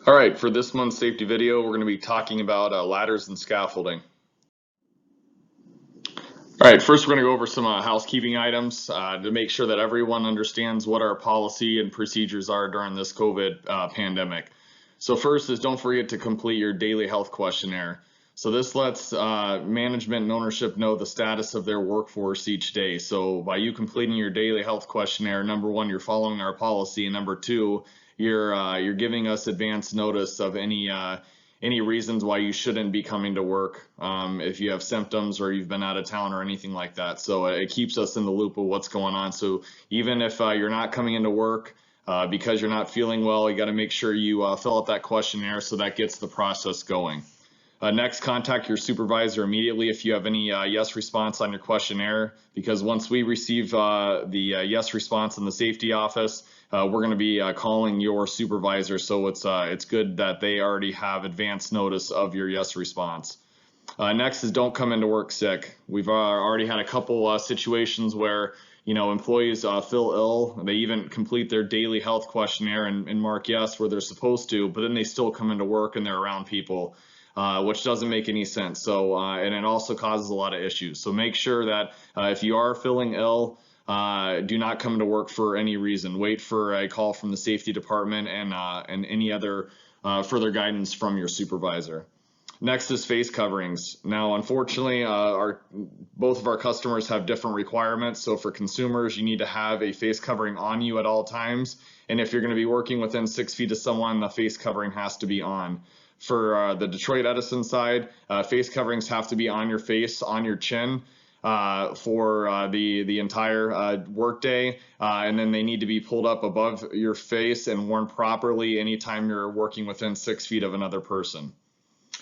All right, for this month's safety video, we're going to be talking about ladders and scaffolding. All right, first we're going to go over some housekeeping items to make sure that everyone understands what our policy and procedures are during this COVID pandemic. So first is don't forget to complete your daily health questionnaire. So this lets management and ownership know the status of their workforce each day. So by you completing your daily health questionnaire, number one, you're following our policy, and number two, you're giving us advance notice of any reasons why you shouldn't be coming to work if you have symptoms or you've been out of town or anything like that. So it keeps us in the loop of what's going on. So even if you're not coming into work because you're not feeling well, you got to make sure you fill out that questionnaire so that gets the process going. Next, contact your supervisor immediately if you have any yes response on your questionnaire, because once we receive the yes response in the safety office, we're going to be calling your supervisor. So it's good that they already have advance notice of your yes response. Next is don't come into work sick. We've already had a couple situations where employees feel ill. They even complete their daily health questionnaire and mark yes where they're supposed to, but then they still come into work and they're around people. Which doesn't make any sense. So, and it also causes a lot of issues. So make sure that if you are feeling ill, do not come to work for any reason. Wait for a call from the safety department and any other further guidance from your supervisor. Next is face coverings. Now, unfortunately, both of our customers have different requirements. So for consumers, you need to have a face covering on you at all times. And if you're going to be working within 6 feet of someone, the face covering has to be on. For the Detroit Edison side, face coverings have to be on your face, on your chin for the entire workday, and then they need to be pulled up above your face and worn properly anytime you're working within 6 feet of another person.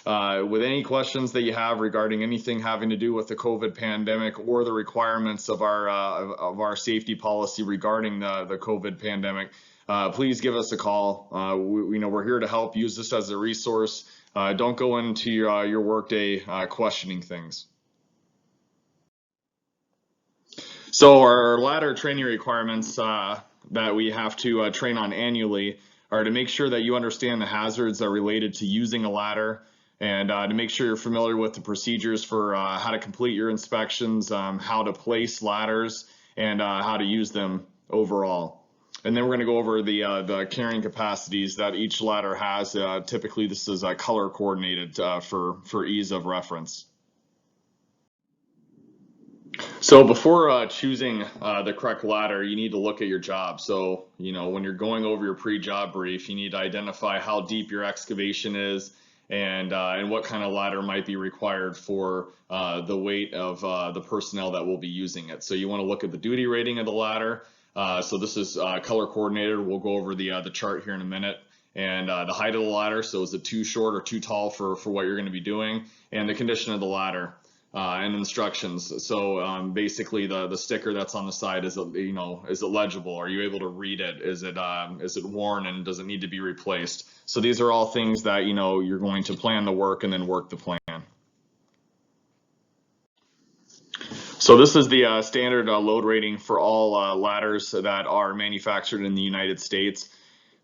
With any questions that you have regarding anything having to do with the COVID pandemic or the requirements of our safety policy regarding the COVID pandemic, please give us a call. We're here to help. Use this as a resource. Don't go into your workday questioning things. So our ladder training requirements that we have to train on annually are to make sure that you understand the hazards that are related to using a ladder, and to make sure you're familiar with the procedures for how to complete your inspections, how to place ladders, and how to use them overall. And then we're going to go over the carrying capacities that each ladder has. Typically, this is color coordinated for ease of reference. So before choosing the correct ladder, you need to look at your job. So, when you're going over your pre-job brief, you need to identify how deep your excavation is and what kind of ladder might be required for the weight of the personnel that will be using it. So you want to look at the duty rating of the ladder. So this is color coordinated. We'll go over the chart here in a minute. And the height of the ladder, so is it too short or too tall for what you're going to be doing, and the condition of the ladder. And instructions. So basically, the sticker that's on the side is is it legible? Are you able to read it? Is it worn and does it need to be replaced? So these are all things that you're going to plan the work and then work the plan. So this is the standard load rating for all ladders that are manufactured in the United States.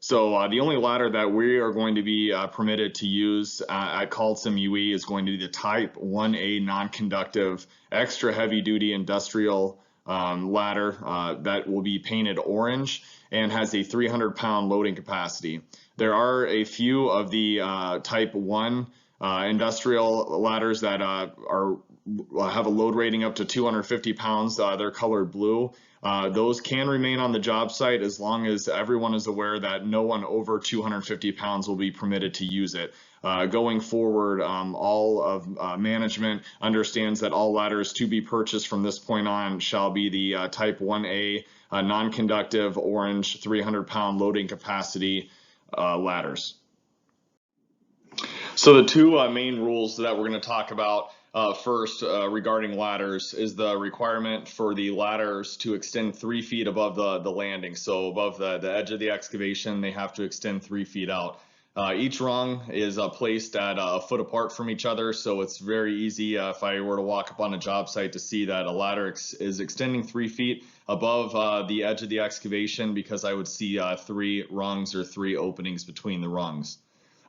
So the only ladder that we are going to be permitted to use at CALDSIM UE is going to be the Type 1A non-conductive extra heavy duty industrial ladder that will be painted orange and has a 300-pound loading capacity. There are a few of the Type 1 industrial ladders that have a load rating up to 250 pounds. They're colored blue. Those can remain on the job site as long as everyone is aware that no one over 250 pounds will be permitted to use it. Going forward, all of management understands that all ladders to be purchased from this point on shall be the Type 1A non-conductive orange 300-pound loading capacity ladders. So the two main rules that we're going to talk about first regarding ladders is the requirement for the ladders to extend 3 feet above the landing. So above the edge of the excavation, they have to extend 3 feet out. Each rung is placed at a foot apart from each other, so it's very easy if I were to walk up on a job site to see that a ladder is extending 3 feet above the edge of the excavation, because I would see 3 rungs or 3 openings between the rungs.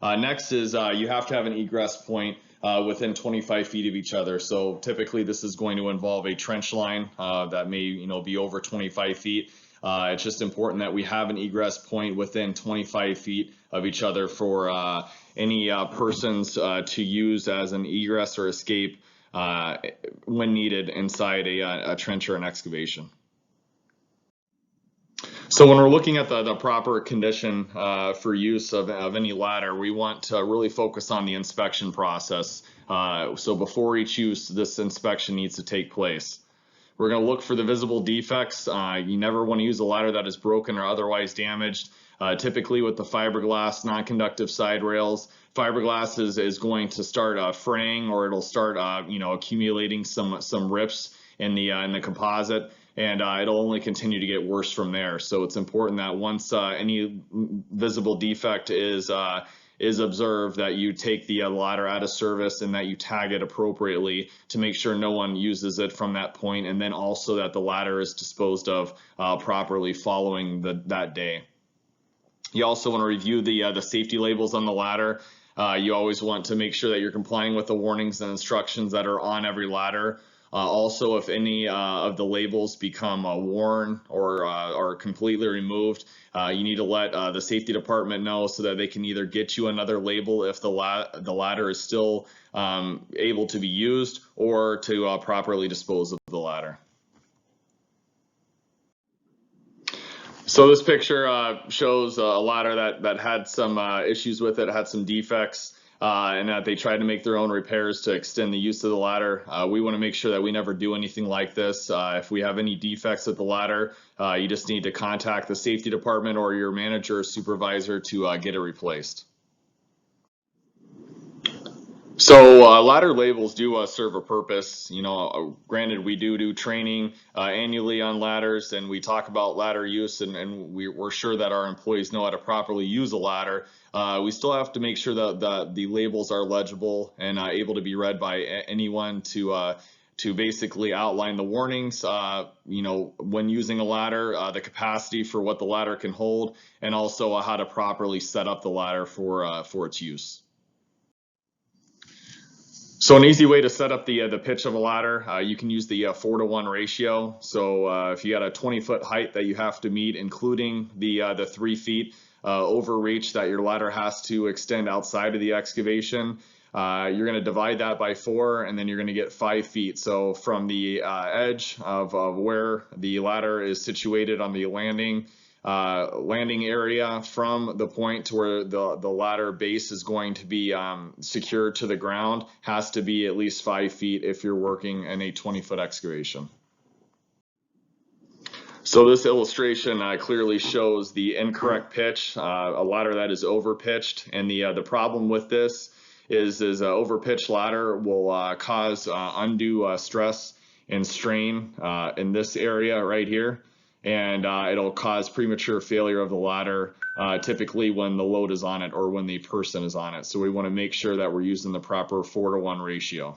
Next is you have to have an egress point within 25 feet of each other. So typically this is going to involve a trench line that may be over 25 feet. It's just important that we have an egress point within 25 feet of each other for any persons to use as an egress or escape when needed inside a trench or an excavation. So when we're looking at the proper condition for use of any ladder, we want to really focus on the inspection process. So before each use, this inspection needs to take place. We're going to look for the visible defects. You never want to use a ladder that is broken or otherwise damaged. Typically with the fiberglass non-conductive side rails, fiberglass is going to start fraying, or it'll start accumulating some rips in the composite, and it'll only continue to get worse from there. So it's important that once any visible defect is observed, that you take the ladder out of service and that you tag it appropriately to make sure no one uses it from that point, and then also that the ladder is disposed of properly following that day. You also want to review the safety labels on the ladder. You always want to make sure that you're complying with the warnings and instructions that are on every ladder. Also, if any of the labels become worn or are completely removed, you need to let the safety department know so that they can either get you another label if the ladder is still able to be used, or to properly dispose of the ladder. So this picture shows a ladder that had some issues with it, had some defects, and that they tried to make their own repairs to extend the use of the ladder. We want to make sure that we never do anything like this. If we have any defects with the ladder, you just need to contact the safety department or your manager or supervisor to get it replaced. So ladder labels do serve a purpose. Granted, we do training annually on ladders, and we talk about ladder use, and we're sure that our employees know how to properly use a ladder. We still have to make sure that the labels are legible and able to be read by anyone to basically outline the warnings, when using a ladder, the capacity for what the ladder can hold, and also how to properly set up the ladder for its use. So an easy way to set up the pitch of a ladder, you can use the 4-to-1 ratio. So if you got a 20-foot height that you have to meet, including the 3 feet overreach that your ladder has to extend outside of the excavation, you're going to divide that by 4, and then you're going to get 5 feet. So from the edge of where the ladder is situated on the landing area, from the point to where the ladder base is going to be secured to the ground, has to be at least 5 feet if you're working in a 20-foot excavation. So this illustration clearly shows the incorrect pitch, a ladder that is over-pitched, and the problem with this is an over-pitched ladder will cause undue stress and strain in this area right here. And it'll cause premature failure of the ladder, typically when the load is on it or when the person is on it. So we want to make sure that we're using the proper 4-to-1 ratio.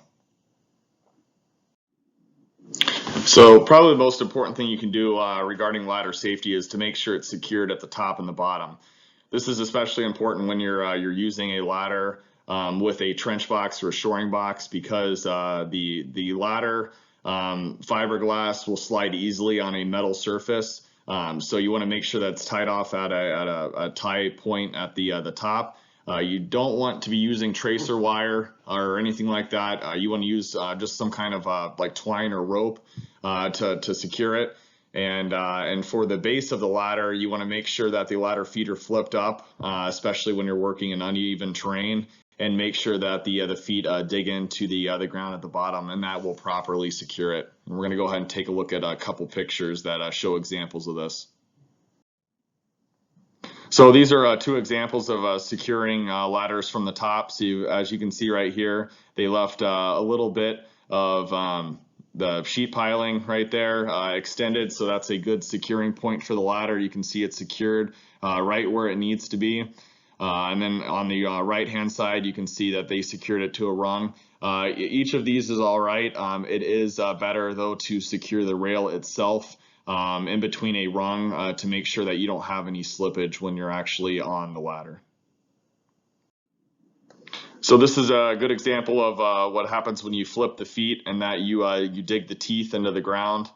So probably the most important thing you can do regarding ladder safety is to make sure it's secured at the top and the bottom. This is especially important when you're using a ladder with a trench box or a shoring box, because the ladder fiberglass will slide easily on a metal surface. So you want to make sure that's tied off at a tie point at the top. You don't want to be using tracer wire or anything like that. You want to use just some kind of like twine or rope to secure it. And for the base of the ladder, you want to make sure that the ladder feet are flipped up, especially when you're working in uneven terrain, and make sure that the feet dig into the ground at the bottom, and that will properly secure it. And we're going to go ahead and take a look at a couple pictures that show examples of this. So these are 2 examples of securing ladders from the top. So as you can see right here, they left a little bit of the sheet piling right there extended, so that's a good securing point for the ladder. You can see it's secured right where it needs to be. And then on the right hand side, you can see that they secured it to a rung. Each of these is all right. It is better though to secure the rail itself in between a rung to make sure that you don't have any slippage when you're actually on the ladder. So this is a good example of what happens when you flip the feet and that you dig the teeth into the ground.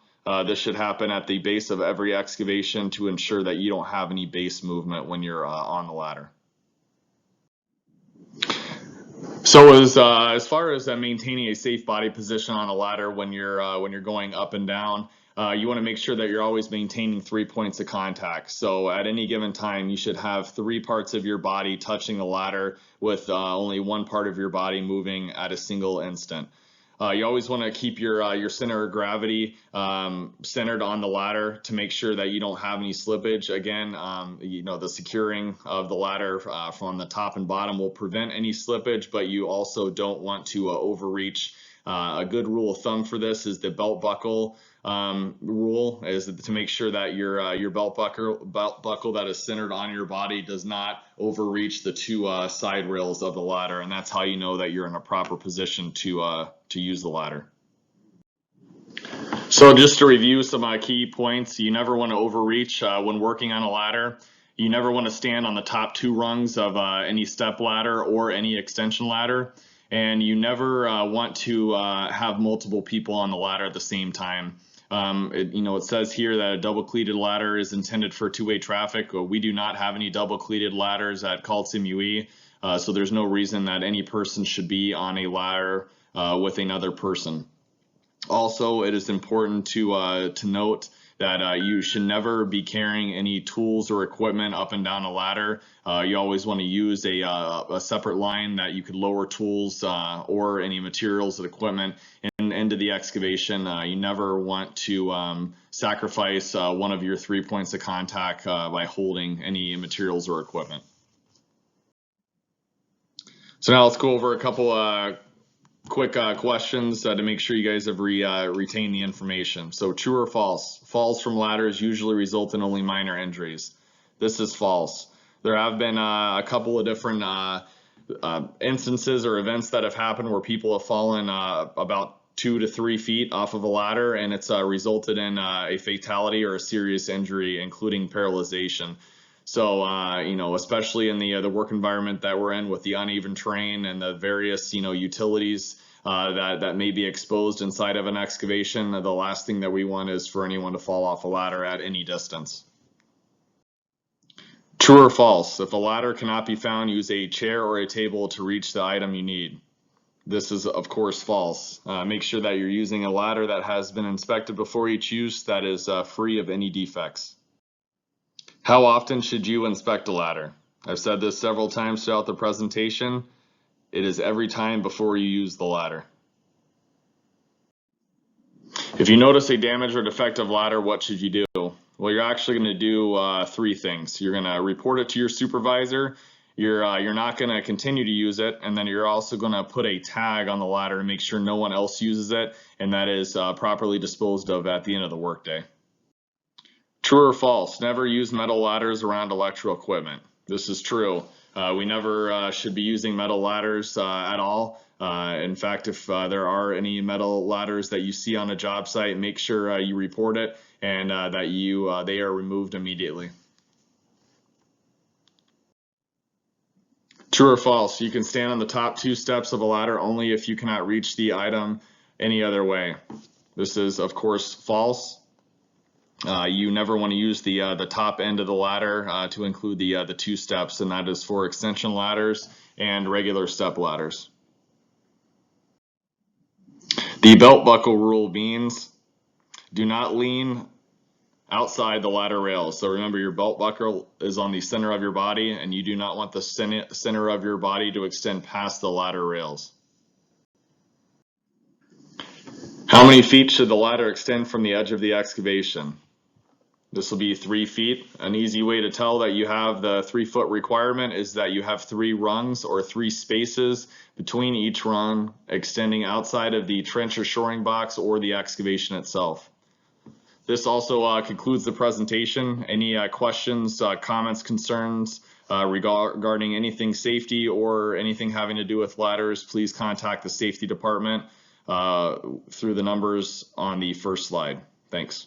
This should happen at the base of every excavation to ensure that you don't have any base movement when you're on the ladder. So as far as maintaining a safe body position on a ladder when you're going up and down, you want to make sure that you're always maintaining 3 points of contact. So at any given time, you should have 3 parts of your body touching the ladder with only 1 part of your body moving at a single instant. You always want to keep your center of gravity centered on the ladder to make sure that you don't have any slippage. Again, the securing of the ladder from the top and bottom will prevent any slippage, but you also don't want to overreach. A good rule of thumb for this is the belt buckle rule, is to make sure that your belt buckle that is centered on your body does not overreach the 2 side rails of the ladder, and that's how you know that you're in a proper position to use the ladder. So just to review some key points, you never want to overreach when working on a ladder. You never want to stand on the top 2 rungs of any step ladder or any extension ladder. And you never want to have multiple people on the ladder at the same time. It says here that a double cleated ladder is intended for 2-way traffic. We do not have any double cleated ladders at CalSim UE, so there's no reason that any person should be on a ladder with another person. Also, it is important to note that you should never be carrying any tools or equipment up and down a ladder. You always want to use a separate line that you could lower tools or any materials and equipment into the excavation. You never want to sacrifice one of your 3 points of contact by holding any materials or equipment. So now let's go over a couple quick questions to make sure you guys have retained the information. So true or false? Falls from ladders usually result in only minor injuries. This is false. There have been a couple of different instances or events that have happened where people have fallen about 2 to 3 feet off of a ladder, and it's resulted in a fatality or a serious injury, including paralyzation. So, especially in the work environment that we're in with the uneven terrain and the various, utilities that may be exposed inside of an excavation, the last thing that we want is for anyone to fall off a ladder at any distance. True or false? If a ladder cannot be found, use a chair or a table to reach the item you need. This is, of course, false. Make sure that you're using a ladder that has been inspected before each use, that is free of any defects. How often should you inspect a ladder? I've said this several times throughout the presentation. It is every time before you use the ladder. If you notice a damaged or defective ladder, what should you do? Well, you're actually going to do 3 things. You're going to report it to your supervisor. You're not going to continue to use it, and then you're also going to put a tag on the ladder to make sure no one else uses it, and that is properly disposed of at the end of the workday. True or false? Never use metal ladders around electrical equipment. This is true. We never should be using metal ladders at all. In fact, if there are any metal ladders that you see on a job site, make sure you report it and that they are removed immediately. True or false? You can stand on the top 2 steps of a ladder only if you cannot reach the item any other way. This is, of course, false. You never want to use the top end of the ladder to include the 2 steps, and that is for extension ladders and regular step ladders. The belt buckle rule means do not lean outside the ladder rails. So remember, your belt buckle is on the center of your body, and you do not want the center of your body to extend past the ladder rails. How many feet should the ladder extend from the edge of the excavation? This will be 3 feet. An easy way to tell that you have the 3-foot requirement is that you have 3 rungs or 3 spaces between each rung extending outside of the trench or shoring box or the excavation itself. This also concludes the presentation. Any questions, comments, concerns regarding anything safety or anything having to do with ladders, please contact the safety department through the numbers on the first slide. Thanks.